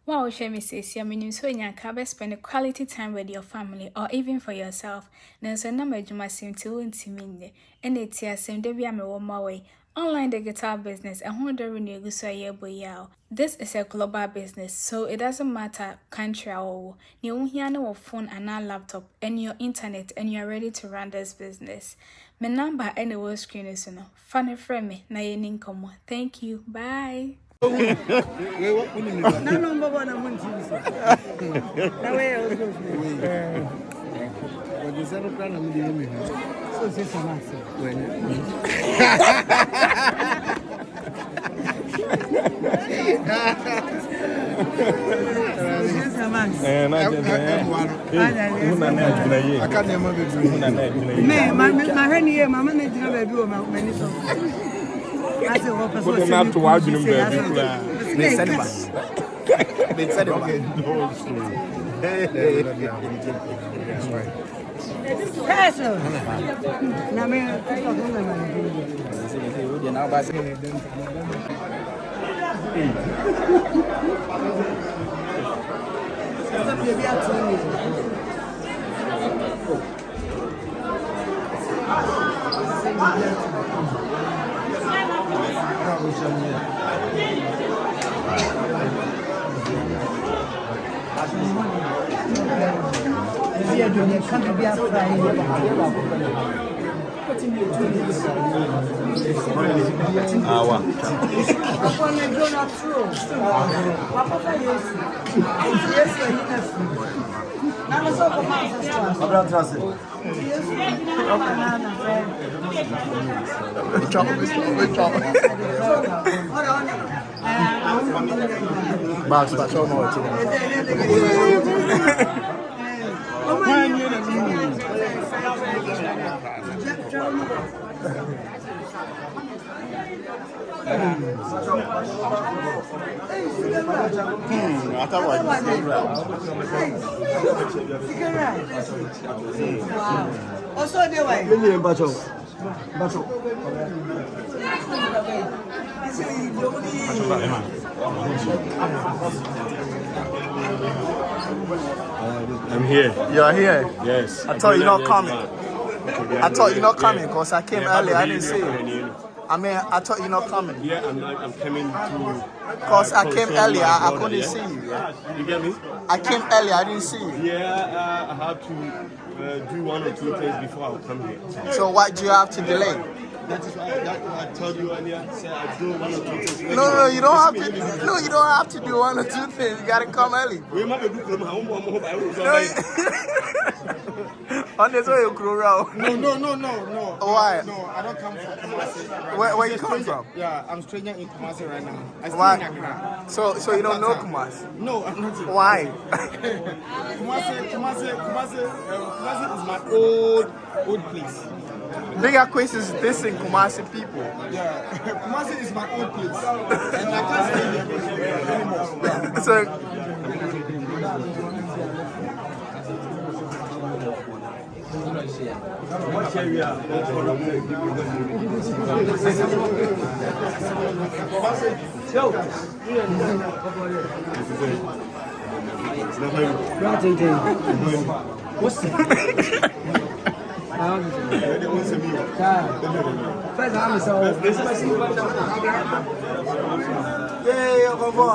Wow, Shemi says, your minimum so you can spend quality time with your family or even for yourself. Then so number you must seem to intimate, and it's here same day be a my way. Online digital business and who don't renew so yeah. This is a global business, so it doesn't matter country or you hear no phone and a laptop and your internet and you're ready to run this business. My number and the screen is no. Funny friend me, na income. Thank you. Bye. No, Baba, I'm going to Put not to watch him, baby. They said it. I'm here. You are here? Yes. I thought you're not coming. I thought you're not coming because I came early. I didn't see you. I mean, I thought you're not coming. Yeah, I'm coming to. Because I came earlier, I couldn't see you. You get me? I came earlier, I didn't see you. Yeah, I have to do one or two things before I come here. So why do you have to delay? That is why I told you earlier. Say I do one or two things. No, you don't have to. No, you don't have to do one or two things. You gotta come early. We might do On this way, you crew around. No. Why? No, I don't come from Kumasi. Where you come from? Yeah, I'm stranger in Kumasi right now. I stay Why? in Accra. So you don't know Kumasi? No, I'm not. Why? Kumasi is my old place. Bigger quiz is this in Kumasi people. Yeah, Kumasi is my old place, and I can't stay there anymore. So. Yeah, Komfo.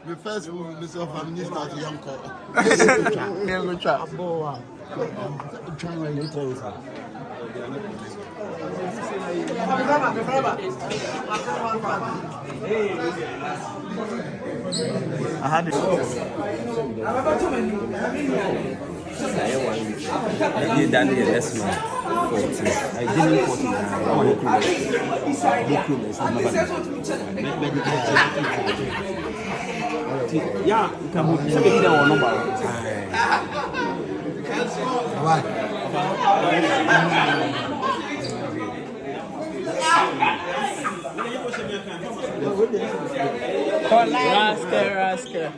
The first Minister of Minister of Young Call. I had it. I did that the last month. 14. I didn't 14. Yeah, come on. So we don't know about it. Why? Rascal.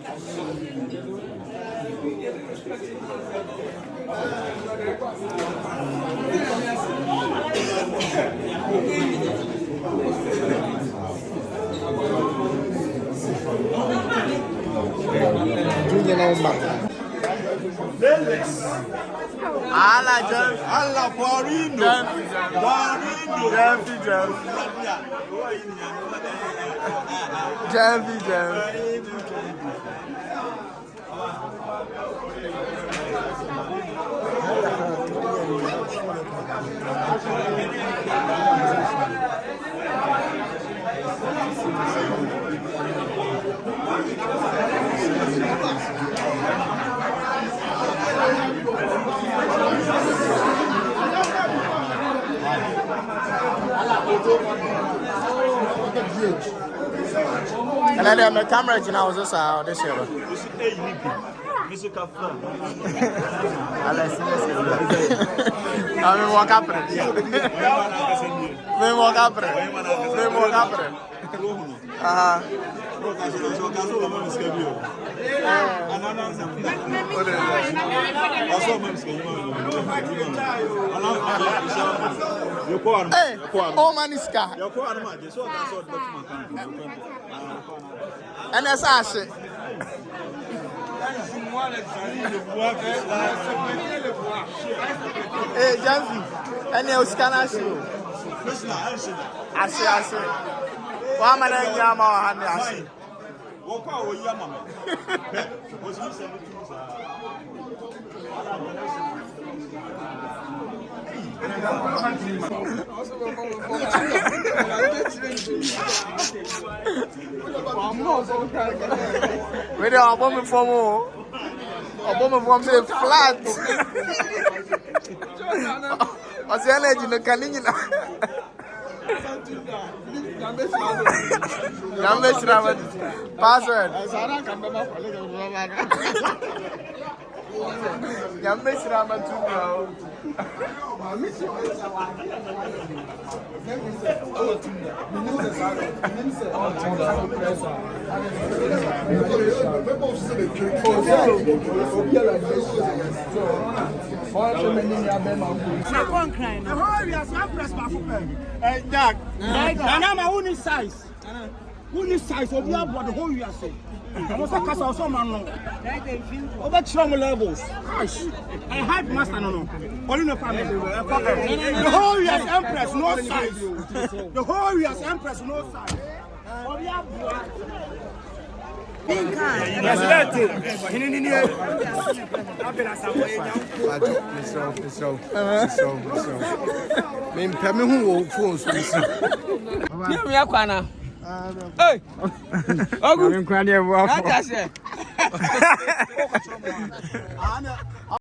Allah Guarino. And then the camera now was also this year. Walk up. Hey, oh man, is car. And that's us. Hey, Janvi, and you scan show. I see. One man and Yama and I see. Walk out with Yama. Was he we don't bomb for more. A bomb from the flat. What's the energy? No canning. Password. I'm missing out my two now. Jack, I'm a only size. Only size of the whole year. I was a cast of someone over trauma levels. I had master no. Only no family. The whole year's empress, no size. The whole year's empress, no size. Hey! Oh,